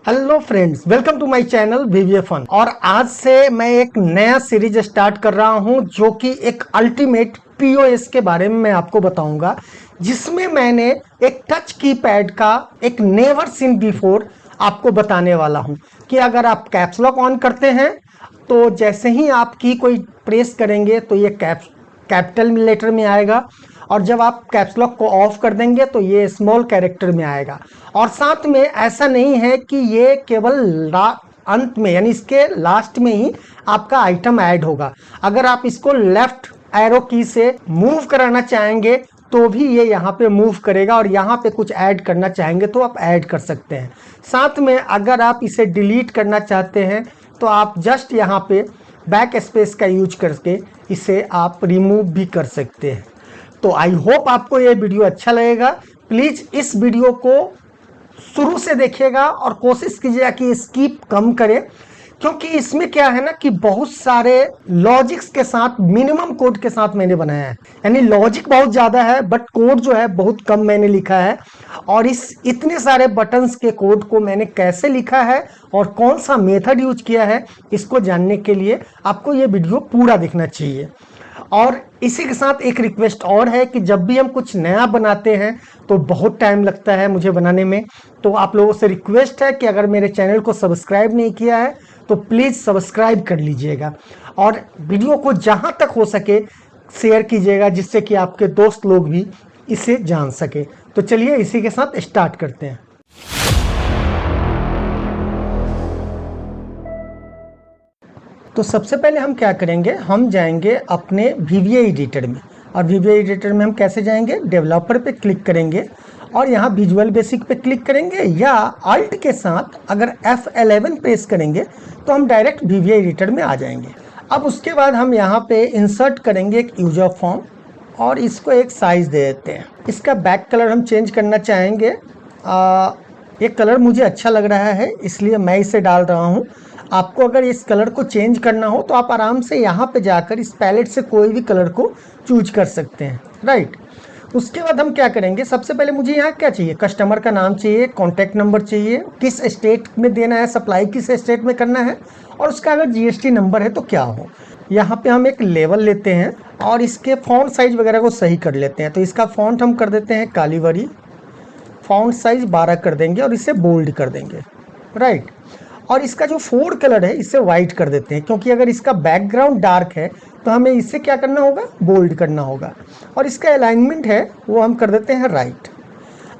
Hello friends, welcome to my channel VVA fun. और आज से मैं एक नया सीरीज स्टार्ट कर रहा हूं जो कि एक अल्टीमेट पीओएस के बारे में मैं आपको बताऊंगा, जिसमें मैंने एक टच कीपैड का एक नेवर सीन बिफोर आपको बताने वाला हूं कि अगर आप कैप्स लॉक ऑन करते हैं तो जैसे ही आप की कोई प्रेस करेंगे तो ये कैपिटल लेटर में आएगा, और जब आप कैप्स लॉक को ऑफ कर देंगे तो ये स्मॉल कैरेक्टर में आएगा। और साथ में ऐसा नहीं है कि ये केवल अंत में यानी इसके लास्ट में ही आपका आइटम ऐड होगा। अगर आप इसको लेफ्ट एरो की से मूव कराना चाहेंगे तो भी ये यहाँ पे मूव करेगा, और यहाँ पे कुछ ऐड करना चाहेंगे तो आप ऐड कर सकते हैं। साथ में अगर आप इसे डिलीट करना चाहते हैं तो आप जस्ट यहाँ पे बैक स्पेस का यूज करके इसे आप रिमूव भी कर सकते हैं। तो आई होप आपको ये वीडियो अच्छा लगेगा। प्लीज इस वीडियो को शुरू से देखिएगा और कोशिश कीजिएगा कि स्किप कम करें, क्योंकि इसमें क्या है ना कि बहुत सारे लॉजिक्स के साथ, मिनिमम कोड के साथ मैंने बनाया है। यानी लॉजिक बहुत ज़्यादा है बट कोड जो है बहुत कम मैंने लिखा है। और इस इतने सारे बटन्स के कोड को मैंने कैसे लिखा है और कौन सा मेथड यूज किया है, इसको जानने के लिए आपको ये वीडियो पूरा देखना चाहिए। और इसी के साथ एक रिक्वेस्ट और है कि जब भी हम कुछ नया बनाते हैं तो बहुत टाइम लगता है मुझे बनाने में, तो आप लोगों से रिक्वेस्ट है कि अगर मेरे चैनल को सब्सक्राइब नहीं किया है तो प्लीज़ सब्सक्राइब कर लीजिएगा, और वीडियो को जहां तक हो सके शेयर कीजिएगा, जिससे कि आपके दोस्त लोग भी इसे जान सके। तो चलिए इसी के साथ स्टार्ट करते हैं। तो सबसे पहले हम क्या करेंगे, हम जाएंगे अपने VBA एडिटर में। और VBA एडिटर में हम कैसे जाएंगे, डेवलपर पे क्लिक करेंगे और यहाँ विजुअल बेसिक पे क्लिक करेंगे, या अल्ट के साथ अगर F11 प्रेस करेंगे तो हम डायरेक्ट VBA एडिटर में आ जाएंगे। अब उसके बाद हम यहाँ पे इंसर्ट करेंगे एक यूजर फॉर्म और इसको एक साइज दे देते हैं। इसका बैक कलर हम चेंज करना चाहेंगे। ये कलर मुझे अच्छा लग रहा है इसलिए मैं इसे डाल रहा हूँ। आपको अगर इस कलर को चेंज करना हो तो आप आराम से यहाँ पे जाकर इस पैलेट से कोई भी कलर को चूज कर सकते हैं, राइट। उसके बाद हम क्या करेंगे, सबसे पहले मुझे यहाँ क्या चाहिए, कस्टमर का नाम चाहिए, कॉन्टैक्ट नंबर चाहिए, किस स्टेट में देना है, सप्लाई किस स्टेट में करना है, और उसका अगर GST नंबर है तो क्या हो। यहाँ पे हम एक लेवल लेते हैं और इसके फॉन्ट साइज वगैरह को सही कर लेते हैं। तो इसका फॉन्ट हम कर देते हैं कालीवरी, फॉन्ट साइज 12 कर देंगे और इसे बोल्ड कर देंगे, राइट। और इसका जो फोर कलर है इसे वाइट कर देते हैं, क्योंकि अगर इसका बैकग्राउंड डार्क है तो हमें इससे क्या करना होगा, बोल्ड करना होगा। और इसका अलाइनमेंट है वो हम कर देते हैं राइट।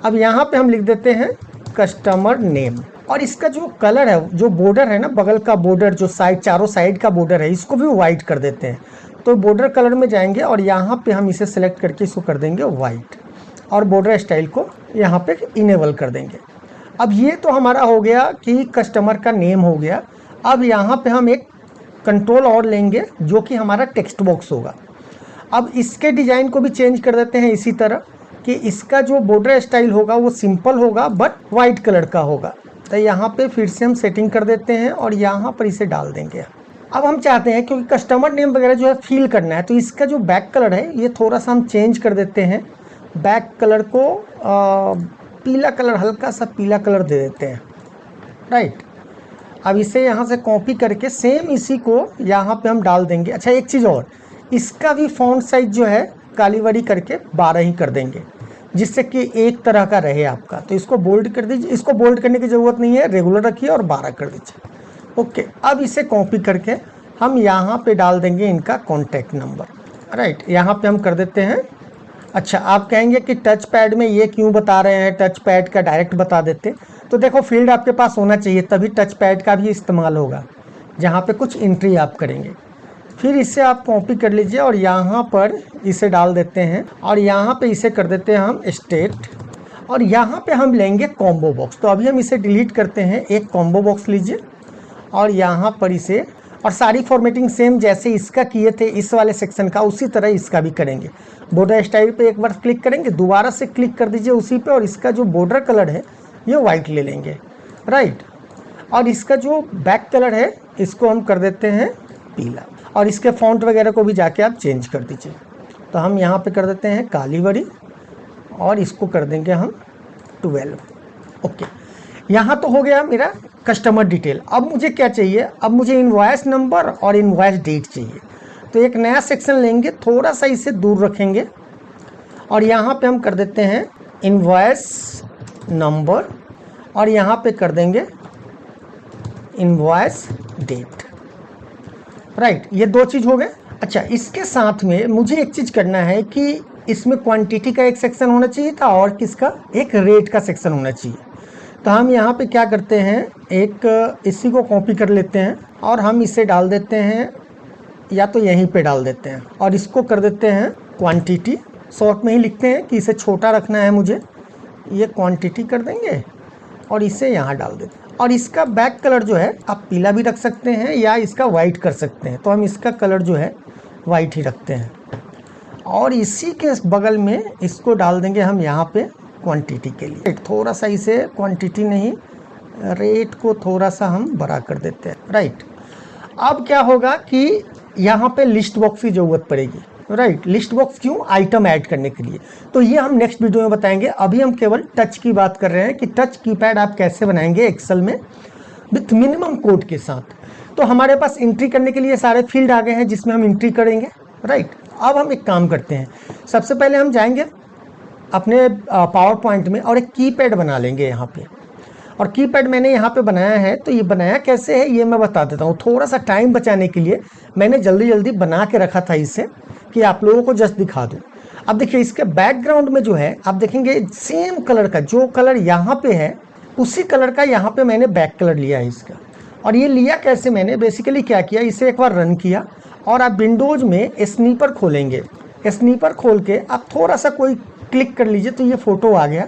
अब यहाँ पे हम लिख देते हैं कस्टमर नेम, और इसका जो कलर है, जो बॉर्डर है ना, बगल का बॉर्डर, जो साइड, चारों साइड का बॉर्डर है, इसको भी वाइट कर देते हैं। तो बॉर्डर कलर में जाएंगे और यहाँ पे हम इसे सेलेक्ट करके इसको कर देंगे वाइट, और बॉर्डर स्टाइल को यहाँ पे इनेबल कर देंगे। अब ये तो हमारा हो गया कि कस्टमर का नेम हो गया। अब यहाँ पे हम एक कंट्रोल और लेंगे जो कि हमारा टेक्स्ट बॉक्स होगा। अब इसके डिज़ाइन को भी चेंज कर देते हैं इसी तरह कि इसका जो बॉर्डर स्टाइल होगा वो सिंपल होगा बट वाइट कलर का होगा। तो यहाँ पे फिर से हम सेटिंग कर देते हैं और यहाँ पर इसे डाल देंगे। अब हम चाहते हैं क्योंकि कस्टमर नेम वगैरह जो है फिल करना है, तो इसका जो बैक कलर है ये थोड़ा सा हम चेंज कर देते हैं। बैक कलर को पीला कलर, हल्का सा पीला कलर दे देते हैं, राइट। अब इसे यहाँ से कॉपी करके सेम इसी को यहाँ पे हम डाल देंगे। अच्छा, एक चीज़ और, इसका भी फॉन्ट साइज जो है कालीवरी करके 12 ही कर देंगे, जिससे कि एक तरह का रहे आपका। तो इसको बोल्ड कर दीजिए, इसको बोल्ड करने की ज़रूरत नहीं है, रेगुलर रखिए और 12 कर दीजिए, ओके। अब इसे कॉपी करके हम यहाँ पे डाल देंगे इनका कॉन्टैक्ट नंबर, राइट। यहाँ पे हम कर देते हैं। अच्छा, आप कहेंगे कि टच पैड में ये क्यों बता रहे हैं, टच पैड का डायरेक्ट बता देते। तो देखो, फील्ड आपके पास होना चाहिए तभी टच पैड का भी इस्तेमाल होगा, जहाँ पे कुछ एंट्री आप करेंगे। फिर इसे आप कॉपी कर लीजिए और यहाँ पर इसे डाल देते हैं, और यहाँ पे इसे कर देते हैं हम स्टेट, और यहाँ पे हम लेंगे कॉम्बो बॉक्स। तो अभी हम इसे डिलीट करते हैं, एक कॉम्बो बॉक्स लीजिए और यहाँ पर इसे, और सारी फॉर्मेटिंग सेम जैसे इसका किए थे इस वाले सेक्शन का, उसी तरह इसका भी करेंगे। बॉर्डर स्टाइल पे एक बार क्लिक करेंगे, दोबारा से क्लिक कर दीजिए उसी पे, और इसका जो बॉर्डर कलर है ये वाइट ले लेंगे, राइट। और इसका जो बैक कलर है इसको हम कर देते हैं पीला, और इसके फॉन्ट वगैरह को भी जाके आप चेंज कर दीजिए। तो हम यहाँ पे कर देते हैं कालीवरी और इसको कर देंगे हम 12, ओके। यहाँ तो हो गया मेरा कस्टमर डिटेल। अब मुझे क्या चाहिए, अब मुझे इनवॉइस नंबर और इनवॉइस डेट चाहिए। तो एक नया सेक्शन लेंगे, थोड़ा सा इसे दूर रखेंगे और यहाँ पे हम कर देते हैं इनवॉइस नंबर और यहाँ पे कर देंगे इनवॉइस डेट। राइट, ये दो चीज़ हो गए। अच्छा, इसके साथ में मुझे एक चीज़ करना है कि इसमें क्वांटिटी का एक सेक्शन होना चाहिए था और किसका, एक रेट का सेक्शन होना चाहिए। तो हम यहाँ पे क्या करते हैं, एक इसी को कॉपी कर लेते हैं और हम इसे डाल देते हैं, या तो यहीं पे डाल देते हैं और इसको कर देते हैं क्वांटिटी। शॉर्ट में ही लिखते हैं कि इसे छोटा रखना है मुझे, ये क्वांटिटी कर देंगे और इसे यहाँ डाल देते हैं। और इसका बैक कलर जो है आप पीला भी रख सकते हैं या इसका वाइट कर सकते हैं। तो हम इसका कलर जो है वाइट ही रखते हैं और इसी के बगल में इसको डाल देंगे हम यहाँ पे क्वांटिटी के लिए। थोड़ा सा इसे क्वांटिटी नहीं, रेट को थोड़ा सा हम बड़ा कर देते हैं। राइट, अब क्या होगा कि यहाँ पे लिस्ट बॉक्स की ज़रूरत पड़ेगी। राइट, लिस्ट बॉक्स क्यों, आइटम ऐड करने के लिए। तो ये हम नेक्स्ट वीडियो में बताएंगे। अभी हम केवल टच की बात कर रहे हैं कि टच कीपैड आप कैसे बनाएंगे एक्सेल में विथ मिनिमम कोड के साथ। तो हमारे पास एंट्री करने के लिए सारे फील्ड आ गए हैं जिसमें हम एंट्री करेंगे। राइट, अब हम एक काम करते हैं, सबसे पहले हम जाएंगे अपने पावर पॉइंट में और एक कीपैड बना लेंगे यहाँ पे। और कीपैड मैंने यहाँ पे बनाया है, तो ये बनाया कैसे है ये मैं बता देता हूँ। थोड़ा सा टाइम बचाने के लिए मैंने जल्दी जल्दी बना के रखा था इसे कि आप लोगों को जस्ट दिखा दूँ। अब देखिए इसके बैकग्राउंड में जो है आप देखेंगे सेम कलर का, जो कलर यहाँ पे है उसी कलर का यहाँ पे मैंने बैक कलर लिया है इसका। और ये लिया कैसे, मैंने बेसिकली क्या किया, इसे एक बार रन किया और आप विंडोज़ में स्नीपर खोलेंगे। स्नीपर खोल के आप थोड़ा सा कोई क्लिक कर लीजिए तो ये फ़ोटो आ गया।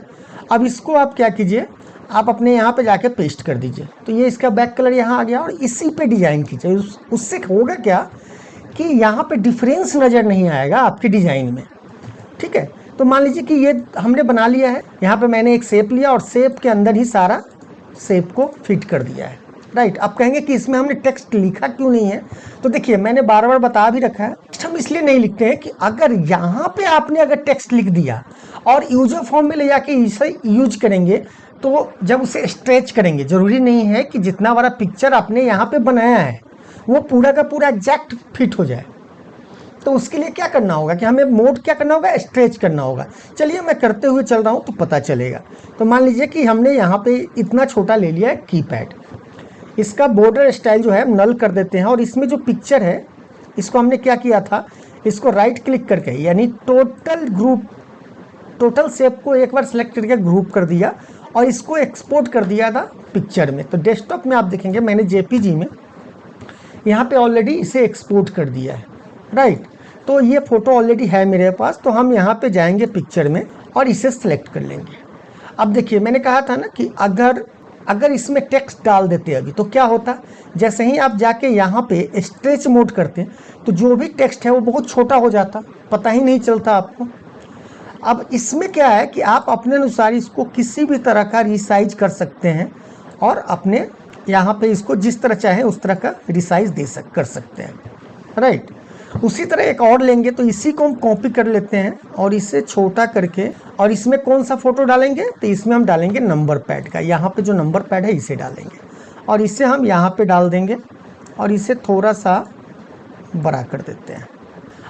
अब इसको आप क्या कीजिए, आप अपने यहाँ पे जाके पेस्ट कर दीजिए। तो ये इसका बैक कलर यहाँ आ गया और इसी पे डिज़ाइन कीजिए। उससे होगा क्या कि यहाँ पे डिफरेंस नज़र नहीं आएगा आपके डिज़ाइन में। ठीक है, तो मान लीजिए कि ये हमने बना लिया है। यहाँ पे मैंने एक शेप लिया और शेप के अंदर ही सारा शेप को फिट कर दिया है। राइट, आप कहेंगे कि इसमें हमने टेक्स्ट लिखा क्यों नहीं है। तो देखिए मैंने बार बार बता भी रखा है, हम इसलिए नहीं लिखते हैं कि अगर यहाँ पे आपने अगर टेक्स्ट लिख दिया और यूजर फॉर्म में ले जाके इसे यूज करेंगे तो जब उसे स्ट्रेच करेंगे, जरूरी नहीं है कि जितना बड़ा पिक्चर आपने यहाँ पे बनाया है वो पूरा का पूरा एग्जैक्ट फिट हो जाए। तो उसके लिए क्या करना होगा कि हमें मोड क्या करना होगा, स्ट्रेच करना होगा। चलिए मैं करते हुए चल रहा हूँ तो पता चलेगा। तो मान लीजिए कि हमने यहाँ पे इतना छोटा ले लिया है कीपैड। इसका बॉर्डर स्टाइल जो है नल कर देते हैं और इसमें जो पिक्चर है इसको हमने क्या किया था, इसको राइट क्लिक करके यानी टोटल ग्रुप, टोटल शेप को एक बार सेलेक्ट करके ग्रुप कर दिया और इसको एक्सपोर्ट कर दिया था पिक्चर में। तो डेस्कटॉप में आप देखेंगे मैंने जेपीजी में यहाँ पे ऑलरेडी इसे एक्सपोर्ट कर दिया है। राइट, तो ये फ़ोटो ऑलरेडी है मेरे पास। तो हम यहाँ पे जाएंगे पिक्चर में और इसे सेलेक्ट कर लेंगे। अब देखिए मैंने कहा था ना कि अगर इसमें टेक्स्ट डाल देते अभी तो क्या होता, जैसे ही आप जाके यहाँ पे स्ट्रेच मोड करते तो जो भी टेक्स्ट है वो बहुत छोटा हो जाता, पता ही नहीं चलता आपको। अब इसमें क्या है कि आप अपने अनुसार इसको किसी भी तरह का रिसाइज कर सकते हैं और अपने यहाँ पे इसको जिस तरह चाहे उस तरह का रिसाइज कर सकते हैं। राइट, उसी तरह एक और लेंगे तो इसी को हम कॉपी कर लेते हैं और इसे छोटा करके, और इसमें कौन सा फ़ोटो डालेंगे तो इसमें हम डालेंगे नंबर पैड का। यहाँ पे जो नंबर पैड है इसे डालेंगे और इसे हम यहाँ पे डाल देंगे और इसे थोड़ा सा बड़ा कर देते हैं।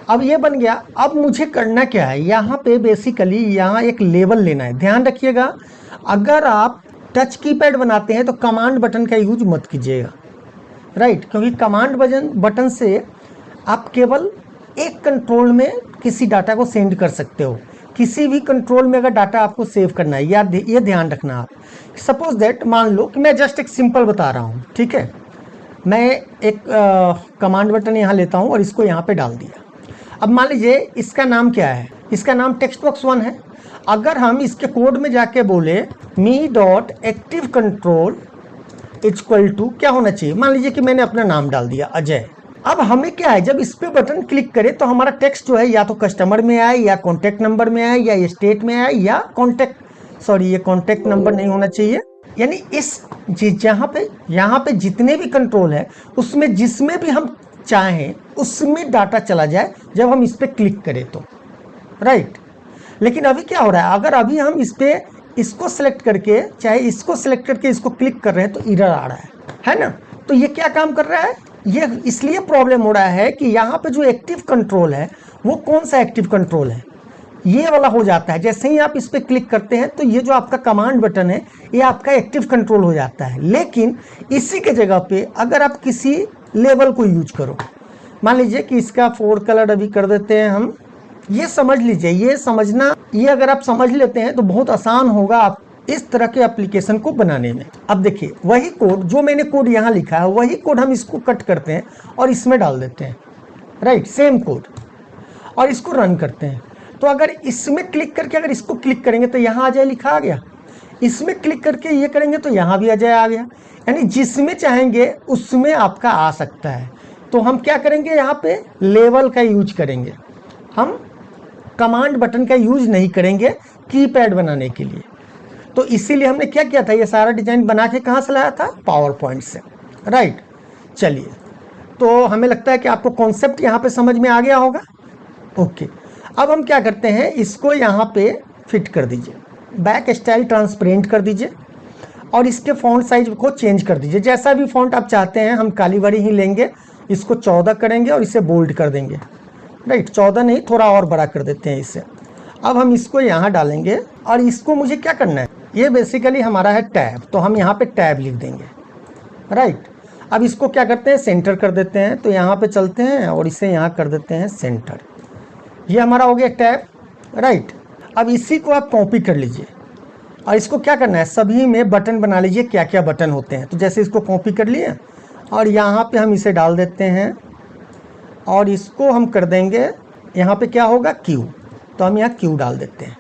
अब ये बन गया। अब मुझे करना क्या है, यहाँ पे बेसिकली यहाँ एक लेवल लेना है। ध्यान रखिएगा अगर आप टच कीपैड बनाते हैं तो कमांड बटन का यूज मत कीजिएगा। राइट, क्योंकि कमांड बटन से आप केवल एक कंट्रोल में किसी डाटा को सेंड कर सकते हो। किसी भी कंट्रोल में अगर डाटा आपको सेव करना है ये ध्यान रखना आप। सपोज दैट मान लो कि मैं जस्ट एक सिंपल बता रहा हूँ। ठीक है, मैं एक कमांड बटन यहाँ लेता हूँ और इसको यहाँ पे डाल दिया। अब मान लीजिए इसका नाम क्या है, इसका नाम टेक्स्ट बॉक्स 1 है। अगर हम इसके कोड में जाके बोले me.ActiveControl इक्वल टू क्या होना चाहिए, मान लीजिए कि मैंने अपना नाम डाल दिया अजय। अब हमें क्या है, जब इस पे बटन क्लिक करें तो हमारा टेक्स्ट जो है या तो कस्टमर में आए या कॉन्टैक्ट नंबर में आए या स्टेट में आए या ये कॉन्टैक्ट नंबर नहीं होना चाहिए। यानी इस यहाँ पे जितने भी कंट्रोल है उसमें जिसमें भी हम चाहें उसमें डाटा चला जाए जब हम इस पे क्लिक करें तो। राइट, लेकिन अभी क्या हो रहा है, अगर अभी हम इस पे इसको सेलेक्ट करके चाहे इसको सेलेक्ट करके इसको क्लिक कर रहे हैं तो एरर आ रहा है ना। तो ये क्या काम कर रहा है, ये इसलिए प्रॉब्लम हो रहा है कि यहाँ पे जो एक्टिव कंट्रोल है वो कौन सा एक्टिव कंट्रोल है, ये वाला हो जाता है। जैसे ही आप इस पर क्लिक करते हैं तो ये जो आपका कमांड बटन है ये आपका एक्टिव कंट्रोल हो जाता है। लेकिन इसी के जगह पे अगर आप किसी लेवल को यूज करो, मान लीजिए कि इसका 4 कलर अभी कर देते हैं हम, ये समझ लीजिए, ये समझना, ये अगर आप समझ लेते हैं तो बहुत आसान होगा आप इस तरह के एप्लीकेशन को बनाने में। अब देखिए वही कोड जो मैंने कोड यहाँ लिखा है वही कोड हम इसको कट करते हैं और इसमें डाल देते हैं, राइट, सेम कोड, और इसको रन करते हैं। तो अगर इसमें क्लिक करके अगर इसको क्लिक करेंगे तो यहाँ आ जाए लिखा आ गया, इसमें क्लिक करके ये करेंगे तो यहाँ भी आ जाए आ गया, यानी जिसमें चाहेंगे उसमें आपका आ सकता है। तो हम क्या करेंगे, यहाँ पे लेवल का यूज करेंगे, हम कमांड बटन का यूज नहीं करेंगे कीपैड बनाने के लिए। तो इसीलिए हमने क्या किया था, ये सारा डिजाइन बना के कहाँ से लाया था, पावर पॉइंट से, राइट। चलिए, तो हमें लगता है कि आपको कॉन्सेप्ट यहाँ पे समझ में आ गया होगा। ओके, अब हम क्या करते हैं, इसको यहाँ पे फिट कर दीजिए, बैक स्टाइल ट्रांसपेरेंट कर दीजिए और इसके फॉन्ट साइज को चेंज कर दीजिए, जैसा भी फॉन्ट आप चाहते हैं। हम काली वाली ही लेंगे, इसको 14 करेंगे और इसे बोल्ड कर देंगे, राइट, 14 नहीं थोड़ा और बड़ा कर देते हैं इसे। अब हम इसको यहाँ डालेंगे और इसको मुझे क्या करना है, ये बेसिकली हमारा है टैब, तो हम यहाँ पे टैब लिख देंगे, राइट। अब इसको क्या करते हैं, सेंटर कर देते हैं, तो यहाँ पे चलते हैं और इसे यहाँ कर देते हैं सेंटर, ये हमारा हो गया टैब, राइट। अब इसी को आप कॉपी कर लीजिए और इसको क्या करना है, सभी में बटन बना लीजिए, क्या क्या बटन होते हैं। तो जैसे इसको कॉपी कर लिए और यहाँ पे हम इसे डाल देते हैं और इसको हम कर देंगे, यहाँ पे क्या होगा, क्यू, तो हम यहाँ क्यू डाल देते हैं।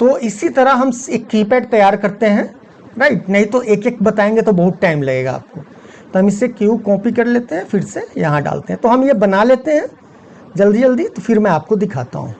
तो इसी तरह हम एक कीपैड तैयार करते हैं, राइट, नहीं तो एक एक बताएंगे तो बहुत टाइम लगेगा आपको। तो हम इससे क्यू कॉपी कर लेते हैं, फिर से यहाँ डालते हैं। तो हम ये बना लेते हैं जल्दी जल्दी, तो फिर मैं आपको दिखाता हूँ।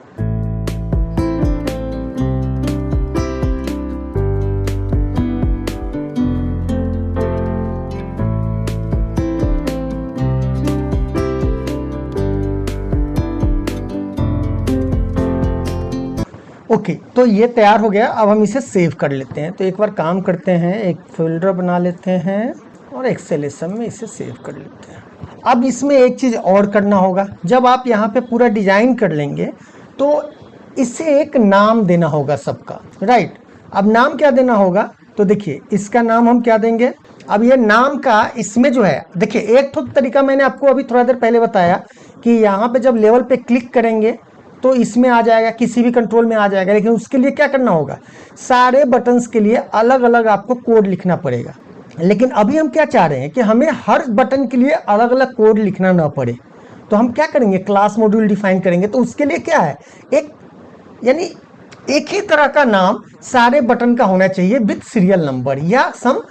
ओके, तो ये तैयार हो गया। अब हम इसे सेव कर लेते हैं। तो एक बार काम करते हैं, एक फोल्डर बना लेते हैं और एक्सेलेशन में इसे सेव कर लेते हैं। अब इसमें एक चीज़ और करना होगा, जब आप यहाँ पे पूरा डिजाइन कर लेंगे तो इसे एक नाम देना होगा सबका, राइट। अब नाम क्या देना होगा, तो देखिए इसका नाम हम क्या देंगे। अब ये नाम का इसमें जो है, देखिए एक तो तरीका मैंने आपको अभी थोड़ा देर पहले बताया कि यहाँ पे जब लेवल पे क्लिक करेंगे तो इसमें आ जाएगा, किसी भी कंट्रोल में आ जाएगा। लेकिन उसके लिए क्या करना होगा, सारे बटन्स के लिए अलग अलग आपको कोड लिखना पड़ेगा। लेकिन अभी हम क्या चाह रहे हैं कि हमें हर बटन के लिए अलग अलग कोड लिखना ना पड़े। तो हम क्या करेंगे, क्लास मॉड्यूल डिफाइन करेंगे। तो उसके लिए क्या है, यानी एक ही तरह का नाम सारे बटन का होना चाहिए विद सीरियल नंबर या सम,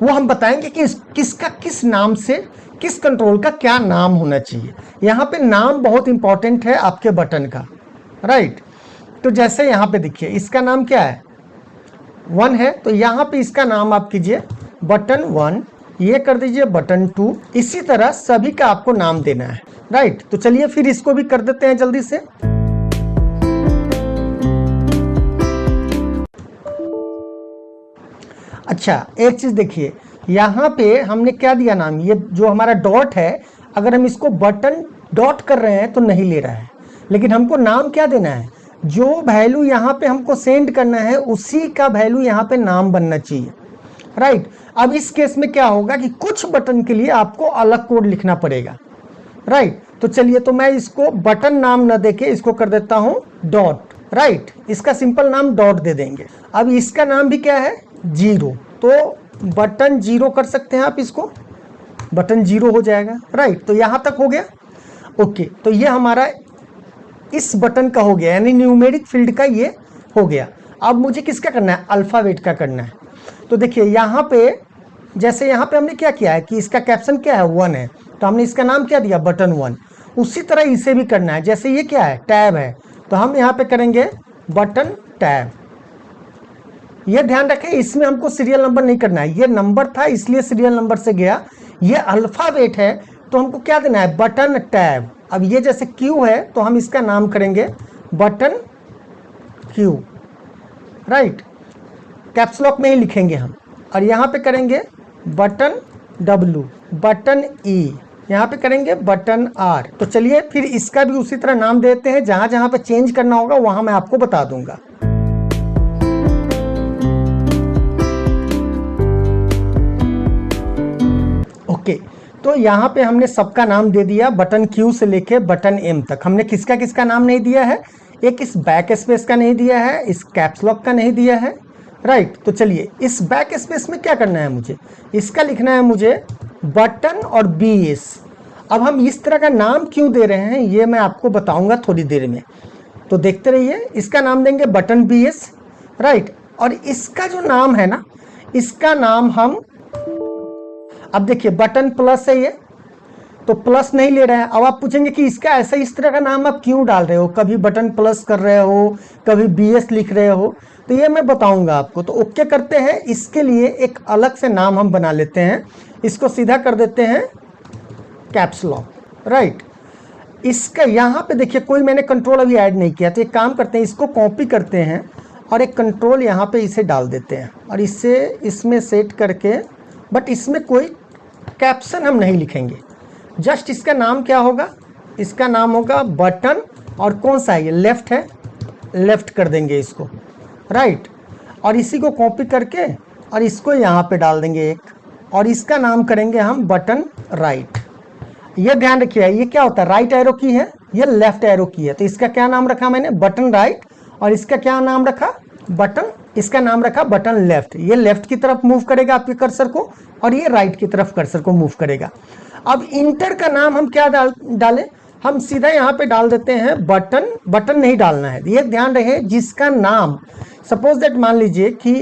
वो हम बताएंगे कि किसका किस नाम से, किस कंट्रोल का क्या नाम होना चाहिए। यहाँ पे नाम बहुत इंपॉर्टेंट है आपके बटन का, राइट। तो जैसे यहाँ पे देखिए इसका नाम क्या है, 1 है, तो यहाँ पे इसका नाम आप कीजिए बटन 1, ये कर दीजिए बटन 2। इसी तरह सभी का आपको नाम देना है, राइट। तो चलिए फिर इसको भी कर देते हैं जल्दी से। अच्छा, एक चीज देखिए, यहाँ पे हमने क्या दिया नाम, ये जो हमारा डॉट है, अगर हम इसको बटन डॉट कर रहे हैं तो नहीं ले रहा है। लेकिन हमको नाम क्या देना है, जो वैल्यू यहाँ पे हमको सेंड करना है उसी का वैल्यू यहाँ पे नाम बनना चाहिए, राइट। अब इस केस में क्या होगा कि कुछ बटन के लिए आपको अलग कोड लिखना पड़ेगा, राइट। तो चलिए, तो मैं इसको बटन नाम न देके इसको कर देता हूँ डॉट, राइट। इसका सिंपल नाम डॉट दे देंगे। अब इसका नाम भी क्या है, 0, तो बटन 0 कर सकते हैं आप, इसको बटन 0 हो जाएगा, राइट। तो यहाँ तक हो गया, ओके। तो ये हमारा इस बटन का हो गया, यानी न्यूमेरिक फील्ड का ये हो गया। अब मुझे किसका करना है, अल्फाबेट का करना है। तो देखिए यहाँ पे, जैसे यहाँ पे हमने क्या किया है कि इसका कैप्शन क्या है, 1 है, तो हमने इसका नाम क्या दिया, बटन 1। उसी तरह इसे भी करना है। जैसे ये क्या है, टैब है, तो हम यहाँ पे करेंगे बटन टैब। ये ध्यान रखें, इसमें हमको सीरियल नंबर नहीं करना है, ये नंबर था इसलिए सीरियल नंबर से गया। ये अल्फाबेट है तो हमको क्या देना है, बटन टैब। अब ये जैसे क्यू है तो हम इसका नाम करेंगे button Q, right. Caps lock में ही लिखेंगे हम। और यहाँ पे करेंगे बटन W, बटन E, यहाँ पे करेंगे बटन R। तो चलिए फिर इसका भी उसी तरह नाम देते हैं, जहां जहां पे चेंज करना होगा वहां मैं आपको बता दूंगा। ओके, तो यहाँ पे हमने सबका नाम दे दिया, बटन Q से लेके बटन M तक। हमने किसका किसका नाम नहीं दिया है, एक इस बैक स्पेस का नहीं दिया है, इस कैप्स लॉक का नहीं दिया है, राइट। तो चलिए इस बैक स्पेस में क्या करना है मुझे, इसका लिखना है मुझे बटन और BS। अब हम इस तरह का नाम क्यों दे रहे हैं ये मैं आपको बताऊंगा थोड़ी देर में, तो देखते रहिए। इसका नाम देंगे बटन BS, राइट। और इसका जो नाम है ना, इसका नाम हम, अब देखिए बटन प्लस है ये, तो प्लस नहीं ले रहे हैं। अब आप पूछेंगे कि इसका ऐसा इस तरह का नाम आप क्यों डाल रहे हो, कभी बटन प्लस कर रहे हो, कभी BS लिख रहे हो, तो ये मैं बताऊंगा आपको। तो ओके करते हैं, इसके लिए एक अलग से नाम हम बना लेते हैं, इसको सीधा कर देते हैं कैप्स लॉक, राइट। इसका यहाँ पे देखिए कोई मैंने कंट्रोल अभी ऐड नहीं किया, तो एक काम करते हैं, इसको कॉपी करते हैं और एक कंट्रोल यहाँ पे इसे डाल देते हैं और इसे इसमें सेट करके, बट इसमें कोई कैप्शन हम नहीं लिखेंगे, जस्ट इसका नाम क्या होगा, इसका नाम होगा बटन, और कौन सा है ये, लेफ्ट है, लेफ्ट कर देंगे इसको, राइट। और इसी को कॉपी करके और इसको यहाँ पे डाल देंगे एक, और इसका नाम करेंगे हम बटन राइट। ये ध्यान रखिए, ये क्या होता है, राइट एरो की है, ये लेफ्ट एरो की है, तो इसका क्या नाम रखा मैंने, बटन राइट। और इसका क्या नाम रखा, बटन, इसका नाम रखा बटन लेफ्ट। ये लेफ्ट की तरफ मूव करेगा आपके कर्सर को, और ये राइट की तरफ कर्सर को मूव करेगा। अब इंटर का नाम हम क्या डालें, हम सीधा यहाँ पे डाल देते हैं बटन, बटन नहीं डालना है, ये ध्यान रहे, जिसका नाम, सपोज दैट मान लीजिए कि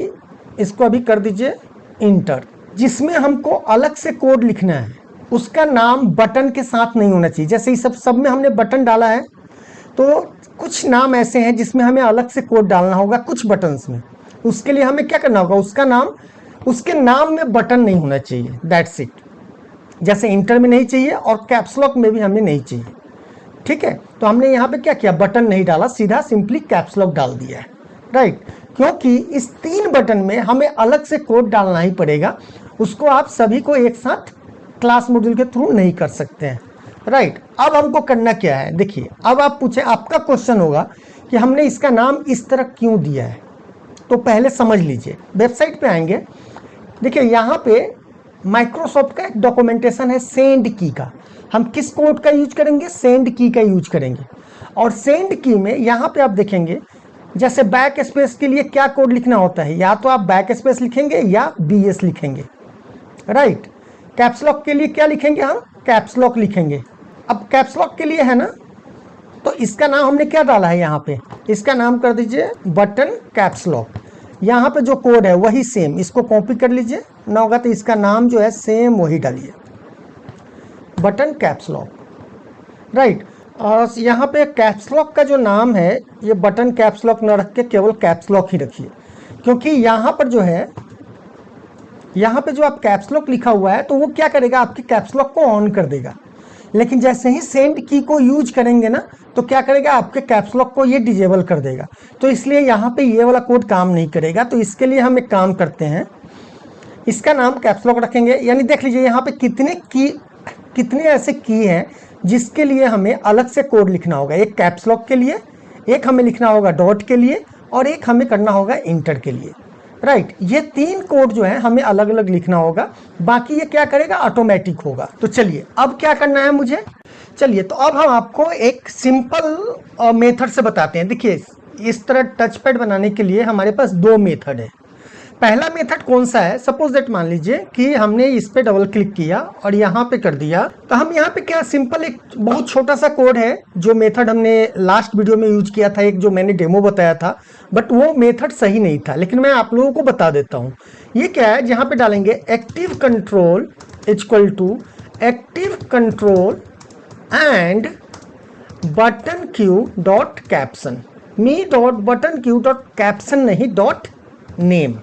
इसको अभी कर दीजिए इंटर, जिसमें हमको अलग से कोड लिखना है, उसका नाम बटन के साथ नहीं होना चाहिए। जैसे इस सब में हमने बटन डाला है, तो कुछ नाम ऐसे हैं जिसमें हमें अलग से कोड डालना होगा कुछ बटन्स में, उसके लिए हमें क्या करना होगा, उसका नाम, उसके नाम में बटन नहीं होना चाहिए, दैट्स इट। जैसे इंटर में नहीं चाहिए और कैप्स लॉक में भी हमें नहीं चाहिए, ठीक है। तो हमने यहाँ पे क्या किया, बटन नहीं डाला, सीधा सिंपली कैप्स लॉक डाल दिया है, राइट। क्योंकि इस 3 बटन में हमें अलग से कोड डालना ही पड़ेगा, उसको आप सभी को एक साथ क्लास मॉड्यूल के थ्रू नहीं कर सकते हैं, राइट। अब हमको करना क्या है, देखिए, अब आप पूछे, आपका क्वेश्चन होगा कि हमने इसका नाम इस तरह क्यों दिया है, तो पहले समझ लीजिए। वेबसाइट पे आएंगे, देखिए यहाँ पे माइक्रोसॉफ्ट का एक डॉक्यूमेंटेशन है सेंड की का, हम किस कोड का यूज करेंगे, सेंड की का यूज करेंगे। और सेंड की में यहाँ पे आप देखेंगे, जैसे बैक स्पेस के लिए क्या कोड लिखना होता है, या तो आप बैक स्पेस लिखेंगे या BS लिखेंगे, राइट। कैप्स लॉक के लिए क्या लिखेंगे, हम कैप्स लॉक लिखेंगे। अब कैप्स लॉक के लिए है ना, तो इसका नाम हमने क्या डाला है, यहाँ पे इसका नाम कर दीजिए बटन कैप्स लॉक। यहाँ पे जो कोड है वही सेम, इसको कॉपी कर लीजिए ना, होगा तो इसका नाम जो है सेम वही डालिए, बटन कैप्स लॉक, राइट। और यहाँ पे कैप्स लॉक का जो नाम है, ये बटन कैप्स लॉक न रख के केवल कैप्स लॉक ही रखिए, क्योंकि यहाँ पर जो है, यहाँ पे जो आप कैप्स लॉक लिखा हुआ है, तो वो क्या करेगा, आपके कैप्स लॉक को ऑन कर देगा। लेकिन जैसे ही सेंड की को यूज करेंगे ना, तो क्या करेगा, आपके कैप्स लॉक को ये डिजेबल कर देगा। तो इसलिए यहाँ पे ये वाला कोड काम नहीं करेगा। तो इसके लिए हम एक काम करते हैं, इसका नाम कैप्स लॉक रखेंगे। यानी देख लीजिए यहाँ पे कितने ऐसे की हैं जिसके लिए हमें अलग से कोड लिखना होगा। एक कैप्स लॉक के लिए, एक हमें लिखना होगा डॉट के लिए, और एक हमें करना होगा इंटर के लिए, राइट। ये 3 कोड जो है हमें अलग अलग लिखना होगा, बाकी ये क्या करेगा, ऑटोमेटिक होगा। तो चलिए अब क्या करना है मुझे, चलिए तो अब हम आपको एक सिंपल मेथड से बताते हैं। देखिए इस तरह टच पैड बनाने के लिए हमारे पास 2 मेथड है। पहला मेथड कौन सा है, सपोज दैट मान लीजिए कि हमने इस पे डबल क्लिक किया और यहाँ पे कर दिया, तो हम यहाँ पे क्या, सिंपल एक बहुत छोटा सा कोड है, जो मेथड हमने लास्ट वीडियो में यूज किया था, एक जो मैंने डेमो बताया था, बट वो मेथड सही नहीं था, लेकिन मैं आप लोगों को बता देता हूँ। ये क्या है, जहाँ पे डालेंगे active control equal to active control and button Q dot caption, me dot button Q dot caption नहीं, डॉट नेम,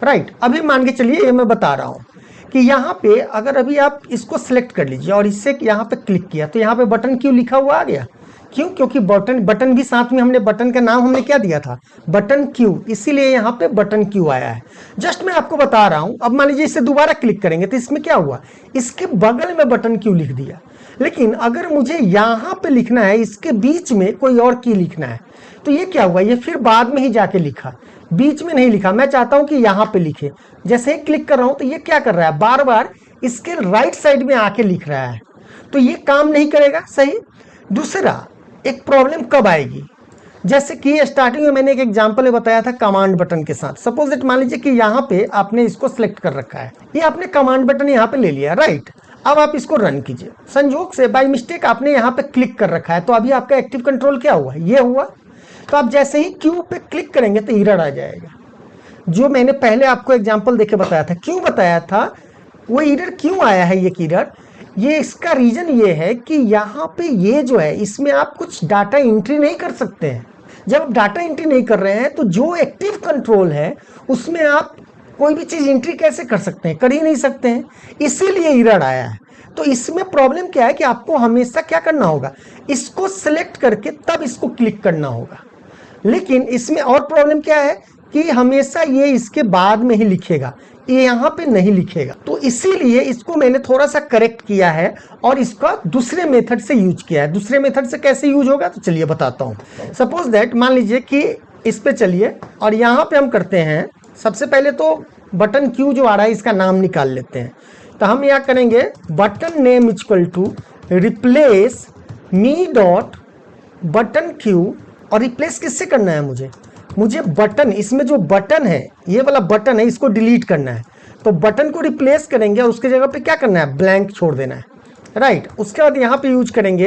राइट। अभी मान के चलिए, ये मैं बता रहा हूँ कि यहाँ पे अगर अभी आप इसको सिलेक्ट कर लीजिए और इससे यहाँ पे क्लिक किया, तो यहाँ पे बटन क्यू लिखा हुआ आ गया। क्यों? क्योंकि बटन भी साथ में, हमने बटन का नाम हमने क्या दिया था, बटन क्यू, इसीलिए यहाँ पे बटन क्यू आया है। जस्ट मैं आपको बता रहा हूं। अब मान लीजिए इसे दोबारा क्लिक करेंगे तो इसमें क्या हुआ, इसके बगल में बटन क्यू लिख दिया। लेकिन अगर मुझे यहाँ पे लिखना है, इसके बीच में कोई और की लिखना है, तो ये क्या हुआ, ये फिर बाद में ही जाके लिखा, बीच में नहीं लिखा। मैं चाहता हूं कि यहाँ पे लिखे। जैसे ही क्लिक कर रहा हूं तो ये क्या कर रहा है, बार बार इसके राइट साइड में आके लिख रहा है, तो ये काम नहीं करेगा। सही। दूसरा, एक प्रॉब्लम कब आएगी, जैसे कि स्टार्टिंग में मैंने एक एग्जांपल में बताया था कमांड बटन के साथ। सपोज दैट मान लीजिए कि यहाँ पे आपने इसको सिलेक्ट कर रखा है, ये आपने कमांड बटन यहाँ पे ले लिया, राइट। अब आप इसको रन कीजिए। संयोग से बाय मिस्टेक आपने यहाँ पे क्लिक कर रखा है, तो अभी आपका एक्टिव कंट्रोल क्या हुआ, ये हुआ। तो आप जैसे ही क्यू पे क्लिक करेंगे तो एरर आ जाएगा। जो मैंने पहले आपको एग्जाम्पल देके बताया था, क्यों बताया था, वो एरर क्यों आया है, ये एरर, ये इसका रीजन ये है कि यहाँ पे ये जो है, इसमें आप कुछ डाटा एंट्री नहीं कर सकते हैं। जब आप डाटा एंट्री नहीं कर रहे हैं तो जो एक्टिव कंट्रोल है उसमें आप कोई भी चीज एंट्री कैसे कर सकते हैं, कर ही नहीं सकते हैं, इसीलिए एरर आया है। तो इसमें प्रॉब्लम क्या है कि आपको हमेशा क्या करना होगा, इसको सिलेक्ट करके तब इसको क्लिक करना होगा। लेकिन इसमें और प्रॉब्लम क्या है कि हमेशा ये इसके बाद में ही लिखेगा, ये यहाँ पे नहीं लिखेगा। तो इसीलिए इसको मैंने थोड़ा सा करेक्ट किया है और इसका दूसरे मेथड से यूज किया है। दूसरे मेथड से कैसे यूज होगा, तो चलिए बताता हूँ। सपोज दैट मान लीजिए कि इस पे चलिए और यहाँ पे हम करते हैं, सबसे पहले तो बटन क्यू जो आ रहा है इसका नाम निकाल लेते हैं। तो हम यहाँ करेंगे button name equal to replace me dot button Q. और रिप्लेस किससे करना है, मुझे बटन, इसमें जो बटन है, ये वाला बटन है, इसको डिलीट करना है। तो बटन को रिप्लेस करेंगे और उसके जगह पे क्या करना है, ब्लैंक छोड़ देना है, राइट। उसके बाद यहाँ पे यूज करेंगे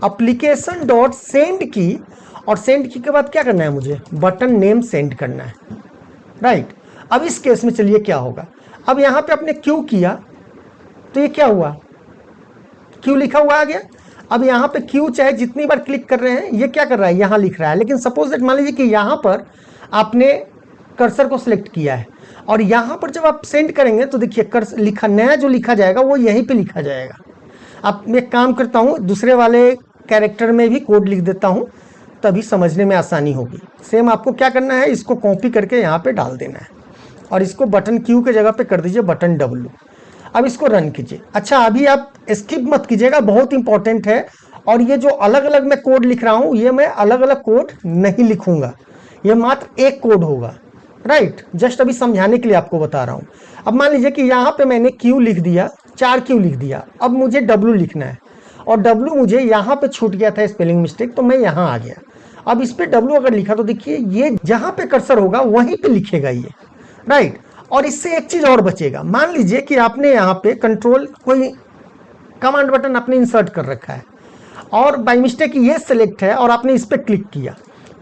एप्लीकेशन डॉट सेंड की, और सेंड की के बाद क्या करना है, मुझे बटन नेम सेंड करना है, राइट। अब इस केस में चलिए क्या होगा, अब यहाँ पे आपने क्यू किया तो ये क्या हुआ, क्यू लिखा हुआ आ गया। अब यहाँ पे क्यू चाहे जितनी बार क्लिक कर रहे हैं, ये क्या कर रहा है, यहाँ लिख रहा है। लेकिन सपोज दैट मान लीजिए कि यहाँ पर आपने कर्सर को सिलेक्ट किया है और यहाँ पर जब आप सेंड करेंगे तो देखिए कर्सर लिखा, नया जो लिखा जाएगा वो यहीं पे लिखा जाएगा। अब मैं एक काम करता हूँ, दूसरे वाले कैरेक्टर में भी कोड लिख देता हूँ, तभी समझने में आसानी होगी। सेम आपको क्या करना है, इसको कॉपी करके यहाँ पे डाल देना है और इसको बटन क्यू के जगह पे कर दीजिए बटन डब्ल्यू। अब इसको रन कीजिए। अच्छा, अभी आप स्किप मत कीजिएगा, बहुत इंपॉर्टेंट है। और ये जो अलग अलग मैं कोड लिख रहा हूं, ये मैं अलग अलग कोड नहीं लिखूंगा, ये मात्र एक कोड होगा, राइट। जस्ट अभी समझाने के लिए आपको बता रहा हूं। अब मान लीजिए कि यहाँ पे मैंने क्यू लिख दिया, 4 क्यू लिख दिया। अब मुझे डब्ल्यू लिखना है और डब्ल्यू मुझे यहाँ पे छूट गया था स्पेलिंग मिस्टेक, तो मैं यहाँ आ गया। अब इस पे डब्ल्यू अगर लिखा तो देखिए ये जहाँ पे कर्सर होगा वहीं पे लिखेगा ये, राइट। और इससे एक चीज और बचेगा, मान लीजिए कि आपने यहाँ पे कंट्रोल कोई कमांड बटन आपने इंसर्ट कर रखा है और बाय मिस्टेक ये सिलेक्ट है और आपने इस पे क्लिक किया,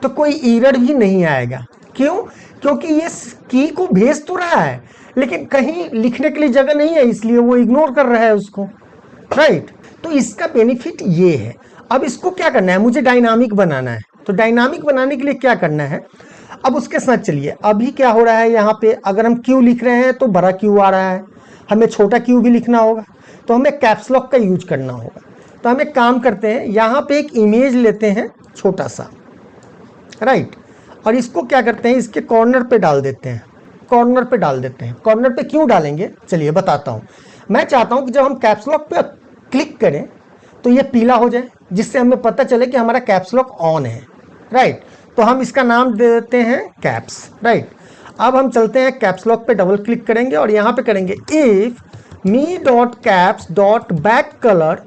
तो कोई एरर भी नहीं आएगा। क्यों? क्योंकि ये की को भेज तो रहा है लेकिन कहीं लिखने के लिए जगह नहीं है, इसलिए वो इग्नोर कर रहा है उसको, राइट। तो इसका बेनिफिट ये है। अब इसको क्या करना है, मुझे डायनामिक बनाना है। तो डायनामिक बनाने के लिए क्या करना है, अब उसके साथ चलिए, अभी क्या हो रहा है, यहाँ पे अगर हम क्यू लिख रहे हैं तो बड़ा क्यू आ रहा है, हमें छोटा क्यू भी लिखना होगा, तो हमें कैप्स लॉक का यूज करना होगा। तो हम एक काम करते हैं, यहाँ पे एक इमेज लेते हैं छोटा सा, राइट, और इसको क्या करते हैं, इसके कॉर्नर पे डाल देते हैं, कॉर्नर पे डाल देते हैं। कॉर्नर पे क्यों डालेंगे, चलिए बताता हूँ। मैं चाहता हूँ कि जब हम कैप्स लॉक पे क्लिक करें तो ये पीला हो जाए, जिससे हमें पता चले कि हमारा कैप्स लॉक ऑन है, राइट। तो हम इसका नाम दे देते हैं कैप्स, राइट। अब हम चलते हैं कैप्स लॉक पे डबल क्लिक करेंगे और यहाँ पे करेंगे if me dot caps dot back colour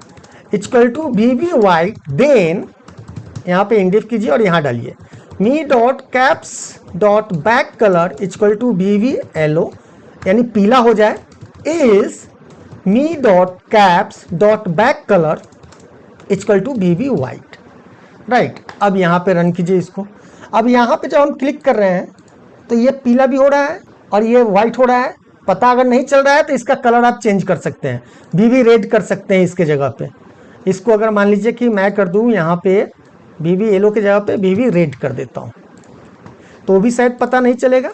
equal to VB white, then यहाँ पे इंडिफ कीजिए और यहाँ डालिए me dot caps dot back colour equal to VB yellow, यानी पीला हो जाए, is me dot caps dot back colour equal to VB white, right. अब यहाँ पे रन कीजिए इसको। अब यहाँ पे जब हम क्लिक कर रहे हैं तो ये पीला भी हो रहा है और ये वाइट हो रहा है। पता अगर नहीं चल रहा है तो इसका कलर आप चेंज कर सकते हैं, बीवी रेड कर सकते हैं इसके जगह पे। इसको अगर मान लीजिए कि मैं कर दूं यहाँ पे बीवी येलो के जगह पे बीवी रेड कर देता हूँ, तो भी शायद पता नहीं चलेगा,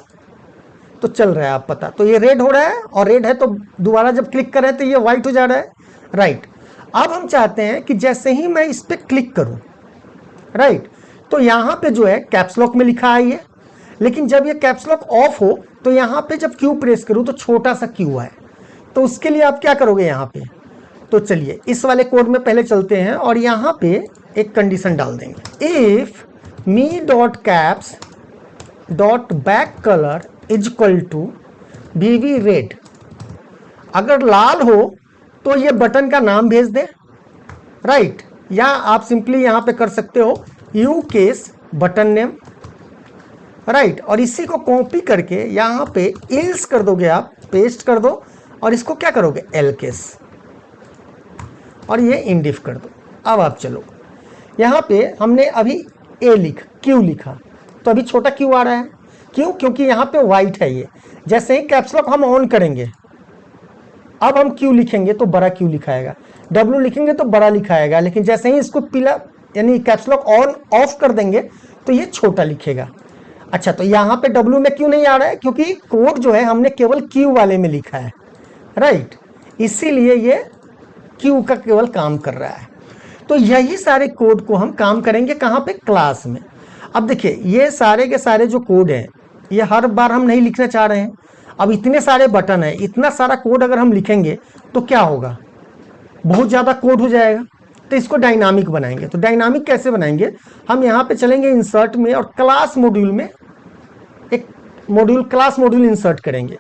तो चल रहा है आप पता। तो ये रेड हो रहा है और रेड है तो दोबारा जब क्लिक कर रहे हैं तो ये व्हाइट हो जा रहा है, राइट। अब हम चाहते हैं कि जैसे ही मैं इस पर क्लिक करूँ राइट। तो यहाँ पे जो है कैप्स लॉक में लिखा है ये, लेकिन जब ये कैप्स लॉक ऑफ हो तो यहाँ पे जब क्यू प्रेस करूँ तो छोटा सा क्यू है, तो उसके लिए आप क्या करोगे यहाँ पे, तो चलिए इस वाले कोड में पहले चलते हैं और यहाँ पे एक कंडीशन डाल देंगे, if me dot caps dot back colour is equal to VV red, अगर लाल हो तो ये बटन का नाम भेज दें, राइट। या आप सिंपली यहाँ पे कर सकते हो you case button name, right. और इसी को कॉपी करके यहाँ पे एल्स कर दोगे, आप पेस्ट कर दो और इसको क्या करोगे एल केस और ये इंडिफ कर दो। अब आप चलो यहाँ पे हमने अभी क्यू लिखा, तो अभी छोटा क्यू आ रहा है, क्यों, क्योंकि यहाँ पे वाइट है ये। जैसे ही कैप्स लॉक हम ऑन करेंगे, अब हम क्यू लिखेंगे तो बड़ा क्यू लिखाएगा, डब्ल्यू लिखेंगे तो बड़ा लिखाएगा, लेकिन जैसे ही इसको पीला यानी कैप्स लॉक ऑन ऑफ कर देंगे तो ये छोटा लिखेगा। अच्छा, तो यहाँ पे डब्ल्यू में क्यों नहीं आ रहा है, क्योंकि कोड जो है हमने केवल क्यू वाले में लिखा है, राइट, इसीलिए ये क्यू का केवल काम कर रहा है। तो यही सारे कोड को हम काम करेंगे कहाँ पे, क्लास में। अब देखिए ये सारे के सारे जो कोड हैं ये हर बार हम नहीं लिखना चाह रहे हैं। अब इतने सारे बटन है, इतना सारा कोड अगर हम लिखेंगे तो क्या होगा, बहुत ज़्यादा कोड हो जाएगा। तो इसको डायनामिक बनाएंगे। तो डायनामिक कैसे बनाएंगे, हम यहाँ पे चलेंगे इंसर्ट में और क्लास मॉड्यूल में एक मॉड्यूल क्लास मॉड्यूल इंसर्ट करेंगे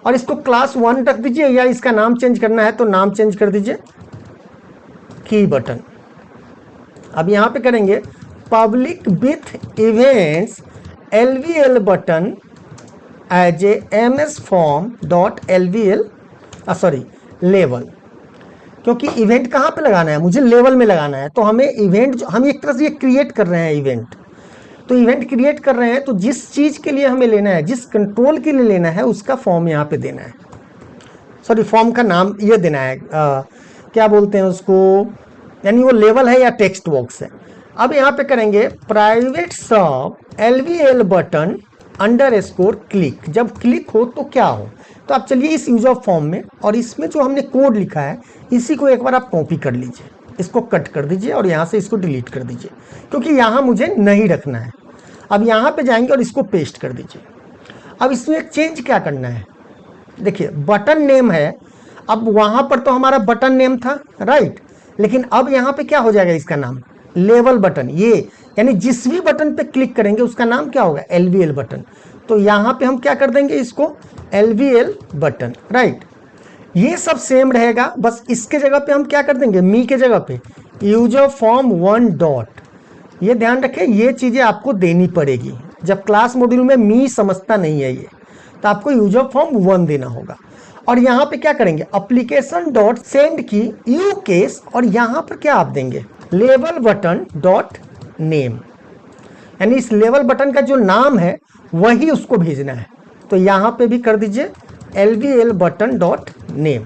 और इसको क्लास 1 रख दीजिए, या इसका नाम चेंज करना है तो नाम चेंज कर दीजिए की बटन। अब यहाँ पे करेंगे public with events LVL button as a MS form dot LVL level, क्योंकि इवेंट कहाँ पे लगाना है, मुझे लेवल में लगाना है। तो हमें इवेंट, हम एक तरह से ये क्रिएट कर रहे हैं इवेंट, तो इवेंट क्रिएट कर रहे हैं तो जिस चीज़ के लिए हमें लेना है, जिस कंट्रोल के लिए लेना है, उसका फॉर्म यहाँ पे देना है, फॉर्म का नाम ये देना है, क्या बोलते हैं उसको, यानी वो लेवल है या टेक्स्ट बॉक्स है। अब यहाँ पे करेंगे प्राइवेट सब LVL बटन _ क्लिक, जब क्लिक हो तो क्या हो। तो आप चलिए इस यूजर फॉर्म में और इसमें जो हमने कोड लिखा है इसी को एक बार आप कॉपी कर लीजिए, इसको कट कर दीजिए और यहाँ से इसको डिलीट कर दीजिए, क्योंकि यहाँ मुझे नहीं रखना है। अब यहाँ पे जाएंगे और इसको पेस्ट कर दीजिए। अब इसमें एक चेंज क्या करना है, देखिए बटन नेम है, अब वहाँ पर तो हमारा बटन नेम था, राइट, लेकिन अब यहाँ पे क्या हो जाएगा, इसका नाम लेवल बटन, ये यानी जिस भी बटन पे क्लिक करेंगे उसका नाम क्या होगा, LVL बटन। तो यहाँ पे हम क्या कर देंगे, इसको LVL बटन, राइट। ये सब सेम रहेगा, बस इसके जगह पे हम क्या कर देंगे, मी के जगह पे यूजर फॉर्म 1 डॉट। ये ध्यान रखें, ये चीज़ें आपको देनी पड़ेगी, जब क्लास मॉड्यूल में मी समझता नहीं है ये, तो आपको यूजर फॉर्म 1 देना होगा। और यहाँ पे क्या करेंगे, एप्लीकेशन डॉट सेंड की यू केस, और यहाँ पर क्या आप देंगे, लेवल बटन डॉट नेम, यानी इस लेवल बटन का जो नाम है वही उसको भेजना है। तो यहाँ पे भी कर दीजिए LVL बटन डॉट नेम।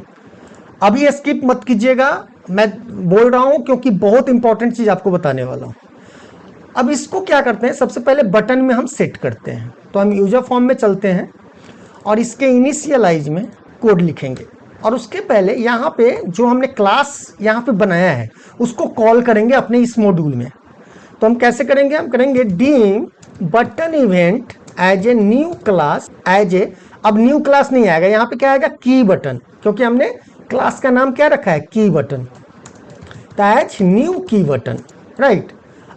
अभी स्किप मत कीजिएगा, मैं बोल रहा हूँ क्योंकि बहुत इंपॉर्टेंट चीज़ आपको बताने वाला हूँ। अब इसको क्या करते हैं, सबसे पहले बटन में हम सेट करते हैं। तो हम यूजर फॉर्म में चलते हैं और इसके इनिशियलाइज में कोड लिखेंगे, और उसके पहले यहाँ पे जो हमने क्लास यहाँ पे बनाया है उसको कॉल करेंगे अपने इस मॉड्यूल में। तो हम कैसे करेंगे, हम करेंगे dim button event as a new class as a, अब न्यू क्लास नहीं आएगा, यहाँ पे क्या आएगा, की बटन, क्योंकि हमने क्लास का नाम क्या रखा है, की बटन, तो एज न्यू की बटन, राइट।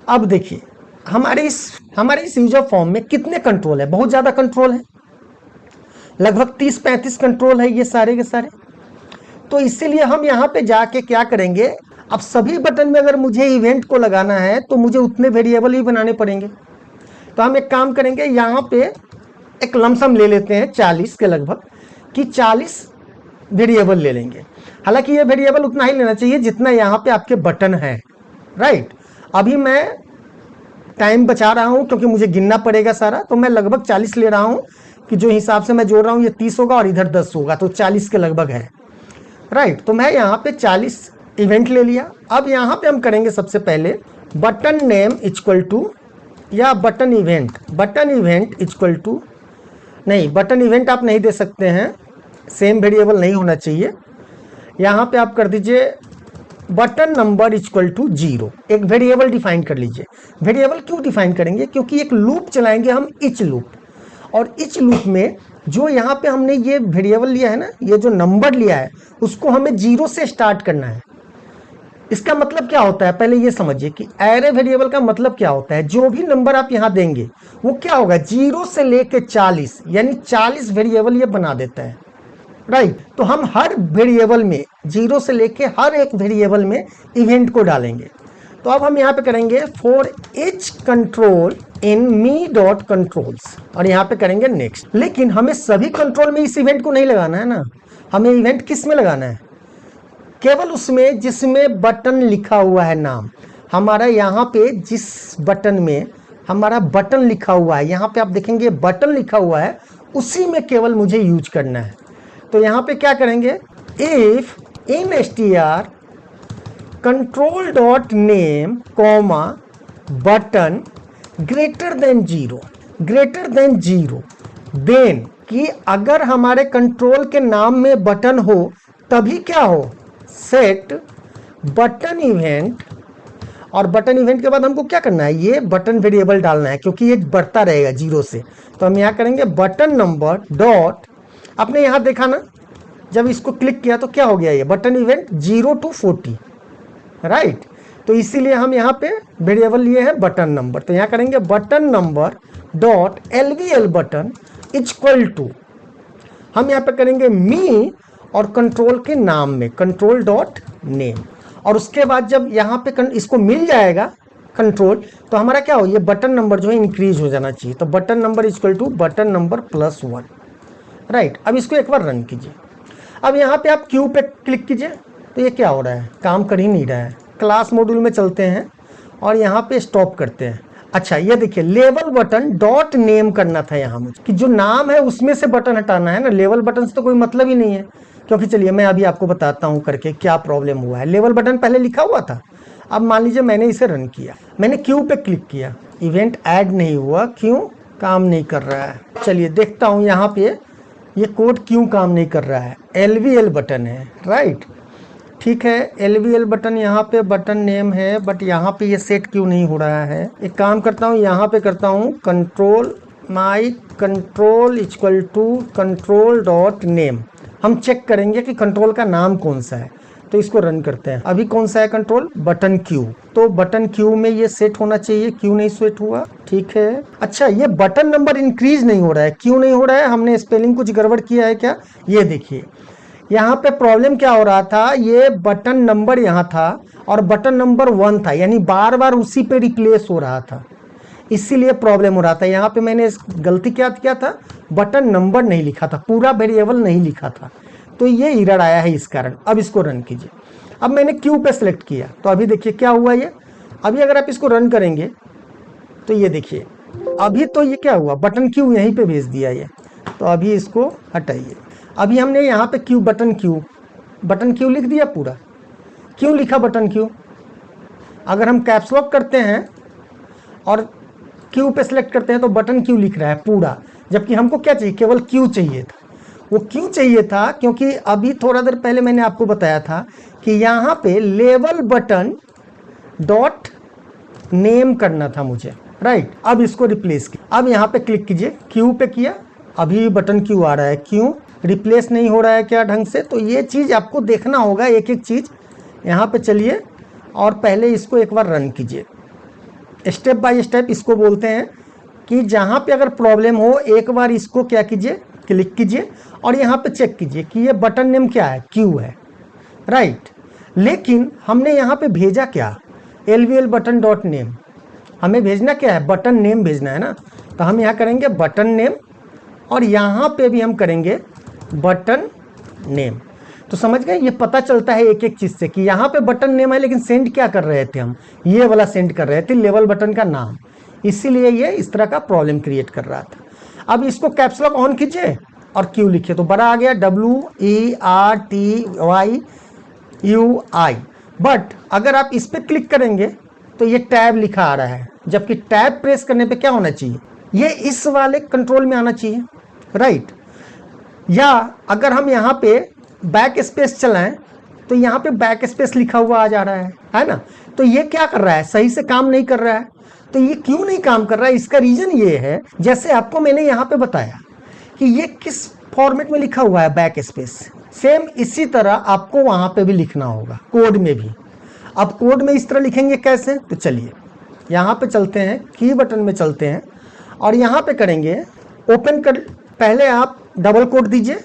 अब देखिए हमारे इस यूजर फॉर्म में कितने कंट्रोल है, बहुत ज़्यादा कंट्रोल है, लगभग 30-35 कंट्रोल है ये सारे के सारे। तो इसीलिए हम यहाँ पे जाके क्या करेंगे, अब सभी बटन में अगर मुझे इवेंट को लगाना है तो मुझे उतने वेरिएबल ही बनाने पड़ेंगे। तो हम एक काम करेंगे, यहाँ पे एक लमसम ले लेते हैं 40 के लगभग, कि 40 वेरिएबल ले लेंगे। हालांकि ये वेरिएबल उतना ही लेना चाहिए जितना यहाँ पे आपके बटन है, राइट। अभी मैं टाइम बचा रहा हूँ क्योंकि मुझे गिनना पड़ेगा सारा, तो मैं लगभग 40 ले रहा हूँ, कि जो हिसाब से मैं जोड़ रहा हूँ ये 30 होगा और इधर 10 होगा, तो 40 के लगभग है, राइट। तो मैं यहाँ पे 40 इवेंट ले लिया। अब यहाँ पे हम करेंगे सबसे पहले बटन नेम इक्वल टू, या बटन इवेंट इक्वल टू, नहीं बटन इवेंट आप नहीं दे सकते हैं, सेम वेरिएबल नहीं होना चाहिए। यहाँ पे आप कर दीजिए बटन नंबर इक्वल टू 0। एक वेरिएबल डिफाइन कर लीजिए। वेरिएबल क्यों डिफाइन करेंगे? क्योंकि एक लूप चलाएंगे हम, इच लूप, और इच लूप में जो यहाँ पे हमने ये वेरिएबल लिया है ना, ये जो नंबर लिया है, उसको हमें 0 से स्टार्ट करना है। इसका मतलब क्या होता है, पहले ये समझिए कि एरे वेरिएबल का मतलब क्या होता है। जो भी नंबर आप यहाँ देंगे वो क्या होगा, 0 से लेके 40, यानी 40 वेरिएबल ये बना देता है, राइट। तो हम हर वेरिएबल में 0 से लेके हर एक वेरिएबल में इवेंट को डालेंगे। तो अब हम यहाँ पे करेंगे for H control in me dot controls, और यहाँ पे करेंगे नेक्स्ट। लेकिन हमें सभी कंट्रोल में इस इवेंट को नहीं लगाना है ना, हमें इवेंट किस में लगाना है, केवल उसमें जिसमें बटन लिखा हुआ है नाम। हमारा यहाँ पे जिस बटन में हमारा बटन लिखा हुआ है, यहाँ पे आप देखेंगे बटन लिखा हुआ है, उसी में केवल मुझे यूज करना है। तो यहाँ पे क्या करेंगे, if in str control dot name comma button greater than 0, greater than 0, then कि अगर हमारे कंट्रोल के नाम में बटन हो तभी क्या हो, सेट बटन इवेंट। और बटन इवेंट के बाद हमको क्या करना है, ये बटन वेरिएबल डालना है, क्योंकि ये बढ़ता रहेगा 0 से। तो हम यहाँ करेंगे बटन नंबर डॉट, आपने यहाँ देखा ना, जब इसको क्लिक किया तो क्या हो गया, ये बटन इवेंट 0 to 40, राइट। तो इसीलिए हम यहाँ पे वेरिएबल लिए हैं बटन नंबर। तो यहाँ करेंगे button number dot LVL button equal to, हम यहाँ पे करेंगे मी और कंट्रोल के नाम में कंट्रोल डॉट नेम। और उसके बाद जब यहाँ पे इसको मिल जाएगा कंट्रोल, तो हमारा क्या हो, ये बटन नंबर जो है इंक्रीज हो जाना चाहिए। तो button number equal to button number +1, right. अब इसको एक बार रन कीजिए। अब यहाँ पे आप क्यू पे क्लिक कीजिए, तो ये क्या हो रहा है, काम कर ही नहीं रहा है। क्लास मॉड्यूल में चलते हैं और यहाँ पे स्टॉप करते हैं। अच्छा ये देखिए, लेवल बटन डॉट नेम करना था यहाँ मुझे, कि जो नाम है उसमें से बटन हटाना है ना, लेवल बटन से तो कोई मतलब ही नहीं है। क्योंकि चलिए मैं अभी आपको बताता हूँ करके क्या प्रॉब्लम हुआ है। लेवल बटन पहले लिखा हुआ था, अब मान लीजिए मैंने इसे रन किया, मैंने क्यू पे क्लिक किया, इवेंट ऐड नहीं हुआ, क्यों, काम नहीं कर रहा है। चलिए देखता हूँ यहाँ पे ये कोड क्यों काम नहीं कर रहा है। LVL बटन है, राइट, ठीक है। LVL बटन यहाँ पे बटन नेम है, बट यहाँ पे ये सेट क्यों नहीं हो रहा है। एक काम करता हूँ, यहाँ पे करता हूँ control my control equal to control dot name. हम चेक करेंगे कि कंट्रोल का नाम कौन सा है। तो इसको रन करते हैं। अभी कौन सा है कंट्रोल, बटन क्यू। तो बटन क्यू में ये सेट होना चाहिए, क्यों नहीं सेट हुआ, ठीक है। अच्छा ये बटन नंबर इंक्रीज नहीं हो रहा है, क्यों नहीं हो रहा है, हमने स्पेलिंग कुछ गड़बड़ किया है क्या। ये देखिए यहाँ पे प्रॉब्लम क्या हो रहा था, ये बटन नंबर यहाँ था और बटन नंबर 1 था, यानी बार बार उसी पे रिप्लेस हो रहा था, इसीलिए प्रॉब्लम हो रहा था। यहाँ पे मैंने गलती क्या किया था, बटन नंबर नहीं लिखा था, पूरा वेरिएबल नहीं लिखा था, तो ये एरर आया है इस कारण। अब इसको रन कीजिए। अब मैंने क्यू पे सेलेक्ट किया, तो अभी देखिए क्या हुआ ये। अभी अगर आप इसको रन करेंगे तो ये देखिए, अभी तो ये क्या हुआ, बटन क्यू यहीं पे भेज दिया ये। तो अभी इसको हटाइए। अभी हमने यहाँ पे क्यू बटन क्यू लिख दिया पूरा। क्यों लिखा बटन क्यू, अगर हम कैप्स लॉक करते हैं और क्यू पे सेलेक्ट करते हैं तो बटन क्यू लिख रहा है पूरा, जबकि हमको क्या चाहिए, केवल क्यू चाहिए था। वो क्यों चाहिए था, क्योंकि अभी थोड़ा देर पहले मैंने आपको बताया था कि यहाँ पे लेवल बटन डॉट नेम करना था मुझे, राइट। अब इसको रिप्लेस किया। अब यहाँ पे क्लिक कीजिए, क्यू पे किया, अभी बटन क्यू आ रहा है, क्यों रिप्लेस नहीं हो रहा है क्या ढंग से। तो ये चीज़ आपको देखना होगा, एक एक चीज़। यहाँ पे चलिए और पहले इसको एक बार रन कीजिए, स्टेप बाय स्टेप। इसको बोलते हैं कि जहाँ पे अगर प्रॉब्लम हो, एक बार इसको क्या कीजिए, क्लिक कीजिए और यहाँ पे चेक कीजिए कि ये बटन नेम क्या है, क्यू है, राइट। लेकिन हमने यहाँ पे भेजा क्या, LVL बटन डॉट नेम। हमें भेजना क्या है, बटन नेम भेजना है ना। तो हम यहाँ करेंगे बटन नेम और यहाँ पे भी हम करेंगे बटन नेम। तो समझ गए, ये पता चलता है एक एक चीज़ से कि यहाँ पे बटन नेम है, लेकिन सेंड क्या कर रहे थे हम, ये वाला सेंड कर रहे थे, लेवल बटन का नाम, इसीलिए ये इस तरह का प्रॉब्लम क्रिएट कर रहा था। अब इसको कैप्स लॉक ऑन कीजिए और क्यू लिखिए, तो बड़ा आ गया WERTYUI। बट अगर आप इस पर क्लिक करेंगे तो ये टैब लिखा आ रहा है, जबकि टैब प्रेस करने पे क्या होना चाहिए, ये इस वाले कंट्रोल में आना चाहिए, राइट। या अगर हम यहाँ पे बैक स्पेस चलाएं तो यहाँ पे बैक स्पेस लिखा हुआ आ जा रहा है ना। तो ये क्या कर रहा है, सही से काम नहीं कर रहा है। तो ये क्यों नहीं काम कर रहा है, इसका रीजन ये है, जैसे आपको मैंने यहाँ पे बताया कि ये किस फॉर्मेट में लिखा हुआ है बैक स्पेस, सेम इसी तरह आपको वहां पे भी लिखना होगा, कोड में भी। अब कोड में इस तरह लिखेंगे कैसे, तो चलिए यहाँ पे चलते हैं, की बटन में चलते हैं और यहाँ पे करेंगे ओपन कर, पहले आप डबल कोड दीजिए,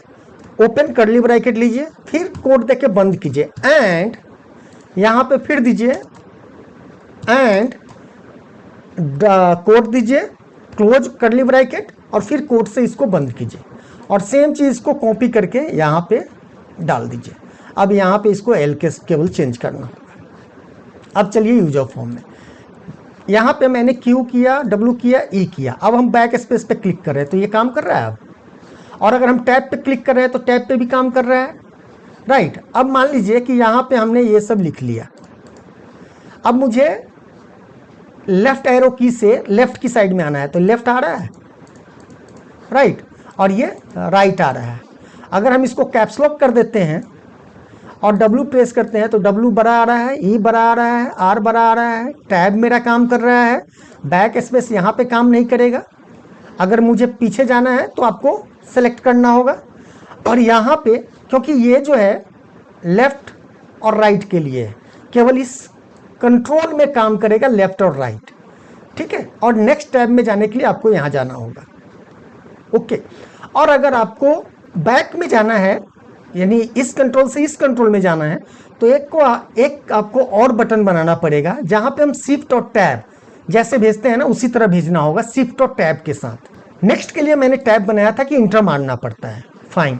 ओपन कर्ली ब्रैकेट लीजिए, फिर कोड देके बंद कीजिए, एंड यहाँ पे फिर दीजिए एंड कोड दीजिए, क्लोज कर्ली ब्रैकेट और फिर कोड से इसको बंद कीजिए और सेम चीज को कॉपी करके यहाँ पे डाल दीजिए। अब यहाँ पे इसको एल के केवल चेंज करना होगा। अब चलिए यूजर फॉर्म में, यहाँ पे मैंने क्यू किया, डब्ल्यू किया, ई किया। अब हम बैक स्पेस पे क्लिक कर रहे हैं तो ये काम कर रहा है अब, और अगर हम टैब पे क्लिक कर रहे हैं तो टैब पे भी काम कर रहा है, राइट। अब मान लीजिए कि यहाँ पे हमने ये सब लिख लिया, अब मुझे लेफ्ट एरो की से लेफ्ट की साइड में आना है, तो लेफ्ट आ रहा है, राइट, और ये राइट आ रहा है। अगर हम इसको कैप्स लॉक कर देते हैं और W प्रेस करते हैं तो W बड़ा आ रहा है, E बड़ा आ रहा है, R बड़ा आ रहा है, टैब मेरा काम कर रहा है, बैक स्पेस यहाँ पे काम नहीं करेगा। अगर मुझे पीछे जाना है तो आपको सेलेक्ट करना होगा, और यहाँ पे क्योंकि ये जो है लेफ्ट और राइट के लिए है, केवल इस कंट्रोल में काम करेगा लेफ्ट और राइट, ठीक है। और नेक्स्ट टैब में जाने के लिए आपको यहाँ जाना होगा, ओके। और अगर आपको बैक में जाना है, यानी इस कंट्रोल से इस कंट्रोल में जाना है, तो एक आपको और बटन बनाना पड़ेगा, जहां पे हम शिफ्ट और टैब जैसे भेजते हैं ना, उसी तरह भेजना होगा, शिफ्ट और टैब के साथ। नेक्स्ट के लिए मैंने टैब बनाया था कि इंटर मारना पड़ता है, फाइन,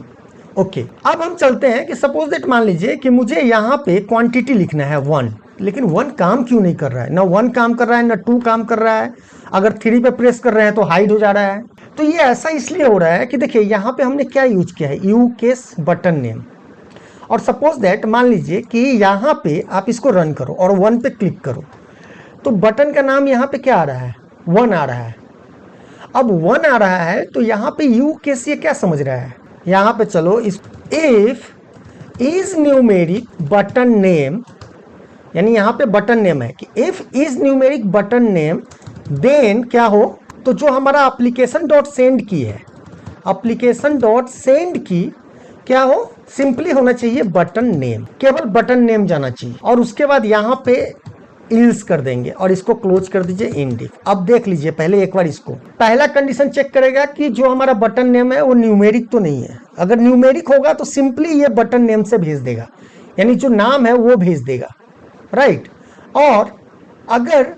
ओके। अब हम चलते हैं कि सपोज दैट मान लीजिए कि मुझे यहाँ पे क्वांटिटी लिखना है 1, लेकिन 1 काम क्यों नहीं कर रहा है, ना 1 काम कर रहा है ना 2 काम कर रहा है। अगर 3 पे प्रेस कर रहे हैं तो हाइड हो जा रहा है। तो ये ऐसा इसलिए हो रहा है कि देखिए यहाँ पे हमने क्या यूज किया है, यू केस बटन नेम। और सपोज दैट मान लीजिए कि यहाँ पे आप इसको रन करो और 1 पे क्लिक करो, तो बटन का नाम यहाँ पे क्या आ रहा है, 1 आ रहा है। अब 1 आ रहा है तो यहाँ पे यू केस ये क्या समझ रहा है, यहाँ पे चलो इस if is numeric button name, यानी यहाँ पे बटन नेम है कि if is numeric button name then क्या हो, तो जो हमारा एप्लीकेशन डॉट सेंड की है, एप्लीकेशन डॉट सेंड की क्या हो, सिंपली होना चाहिए बटन नेम, केवल बटन नेम जाना चाहिए। और उसके बाद यहाँ पे इल्स कर देंगे और इसको क्लोज कर दीजिए इंडिफ। अब देख लीजिए पहले एक बार इसको, पहला कंडीशन चेक करेगा कि जो हमारा बटन नेम है वो न्यूमेरिक तो नहीं है। अगर न्यूमेरिक होगा तो सिंपली ये बटन नेम से भेज देगा, यानी जो नाम है वो भेज देगा, राइट। और अगर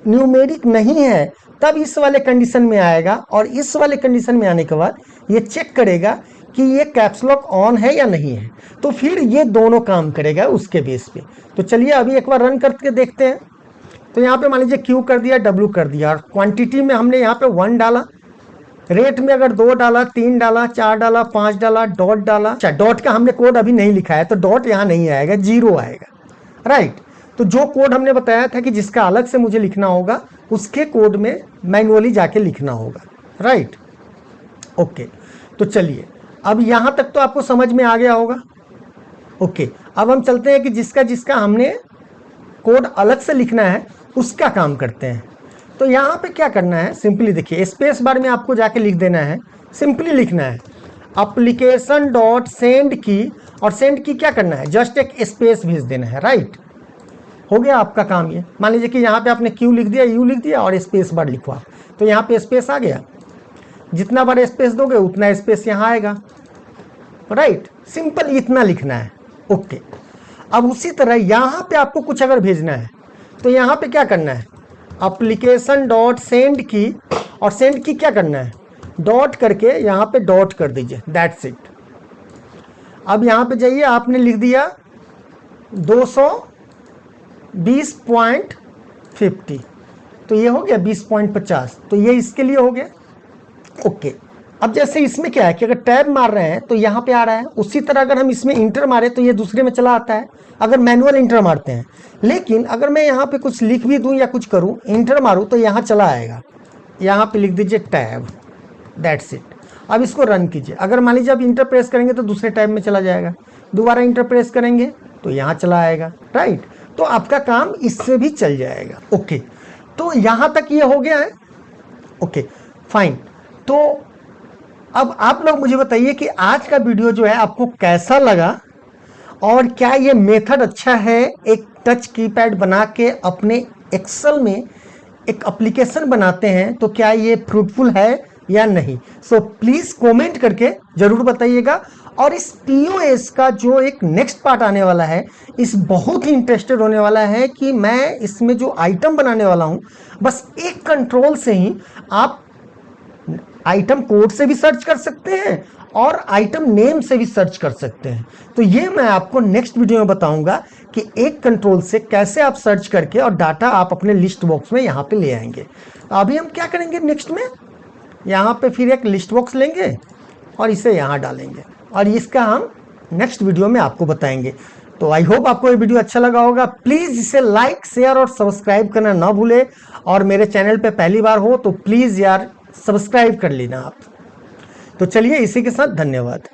न्यूमेरिक नहीं है तब इस वाले कंडीशन में आएगा, और इस वाले कंडीशन में आने के बाद ये चेक करेगा कि ये कैप्स लॉक ऑन है या नहीं है, तो फिर ये दोनों काम करेगा उसके बेस पे। तो चलिए अभी एक बार रन करके देखते हैं। तो यहाँ पे मान लीजिए क्यू कर दिया, डब्ल्यू कर दिया, और क्वांटिटी में हमने यहाँ पे 1 डाला, रेट में अगर 2 डाला, 3 डाला, 4 डाला, 5 डाला, डॉट डाला। अच्छा, डॉट का हमने कोड अभी नहीं लिखा है तो डॉट यहाँ नहीं आएगा, 0 आएगा, राइट। तो जो कोड हमने बताया था कि जिसका अलग से मुझे लिखना होगा, उसके कोड में मैनुअली जाके लिखना होगा, राइट, ओके। तो चलिए अब यहाँ तक तो आपको समझ में आ गया होगा, ओके। अब हम चलते हैं कि जिसका जिसका हमने कोड अलग से लिखना है उसका काम करते हैं। तो यहाँ पे क्या करना है, सिंपली देखिए स्पेस बार में आपको जाके लिख देना है, सिंपली लिखना है एप्लीकेशन डॉट सेंड की, और सेंड की क्या करना है, जस्ट एक स्पेस भेज देना है, राइट। हो गया आपका काम ये। मान लीजिए कि यहाँ पे आपने क्यू लिख दिया, यू लिख दिया और स्पेस बार लिखवा, तो यहाँ पे स्पेस आ गया। जितना बार स्पेस दोगे उतना स्पेस यहाँ आएगा, राइट। सिंपल इतना लिखना है, ओके। अब उसी तरह यहाँ पे आपको कुछ अगर भेजना है तो यहाँ पे क्या करना है, एप्लीकेशन डॉट सेंड की, और सेंड की क्या करना है, डॉट करके यहाँ पे डॉट कर दीजिए, दैट्स इट। अब यहाँ पे जाइए, आपने लिख दिया 220.50, तो ये हो गया 20.50, तो ये इसके लिए हो गया, ओके। अब जैसे इसमें क्या है कि अगर टैब मार रहे हैं तो यहाँ पे आ रहा है, उसी तरह अगर हम इसमें इंटर मारे तो ये दूसरे में चला आता है, अगर मैनुअल इंटर मारते हैं। लेकिन अगर मैं यहाँ पे कुछ लिख भी दूँ या कुछ करूँ, इंटर मारूँ तो यहाँ चला आएगा, यहाँ पे लिख दीजिए टैब, दैट्स इट। अब इसको रन कीजिए। अगर मान लीजिए आप इंटर प्रेस करेंगे तो दूसरे टैब में चला जाएगा, दोबारा इंटर प्रेस करेंगे तो यहाँ चला आएगा, राइट। तो आपका काम इससे भी चल जाएगा। ओके, तो यहाँ तक ये हो गया है। Okay fine. तो अब आप लोग मुझे बताइए कि आज का वीडियो जो है आपको कैसा लगा, और क्या ये मेथड अच्छा है एक टच कीपैड बना के अपने एक्सेल में एक एप्लीकेशन बनाते हैं, तो क्या ये फ्रूटफुल है या नहीं। सो प्लीज कमेंट करके जरूर बताइएगा। और इस पीओएस का जो एक नेक्स्ट पार्ट आने वाला है, इस बहुत ही इंटरेस्टेड होने वाला है कि मैं इसमें जो आइटम बनाने वाला हूं, बस एक कंट्रोल से ही आप आइटम कोड से भी सर्च कर सकते हैं और आइटम नेम से भी सर्च कर सकते हैं। तो ये मैं आपको नेक्स्ट वीडियो में बताऊंगा कि एक कंट्रोल से कैसे आप सर्च करके और डाटा आप अपने लिस्ट बॉक्स में यहाँ पे ले आएंगे। तो अभी हम क्या करेंगे नेक्स्ट में, यहाँ पे फिर एक लिस्ट बॉक्स लेंगे और इसे यहाँ डालेंगे, और इसका हम नेक्स्ट वीडियो में आपको बताएंगे। तो आई होप आपको ये वीडियो अच्छा लगा होगा। प्लीज इसे लाइक, शेयर और सब्सक्राइब करना ना भूले, और मेरे चैनल पे पहली बार हो तो प्लीज यार सब्सक्राइब कर लेना आप। तो चलिए इसी के साथ धन्यवाद।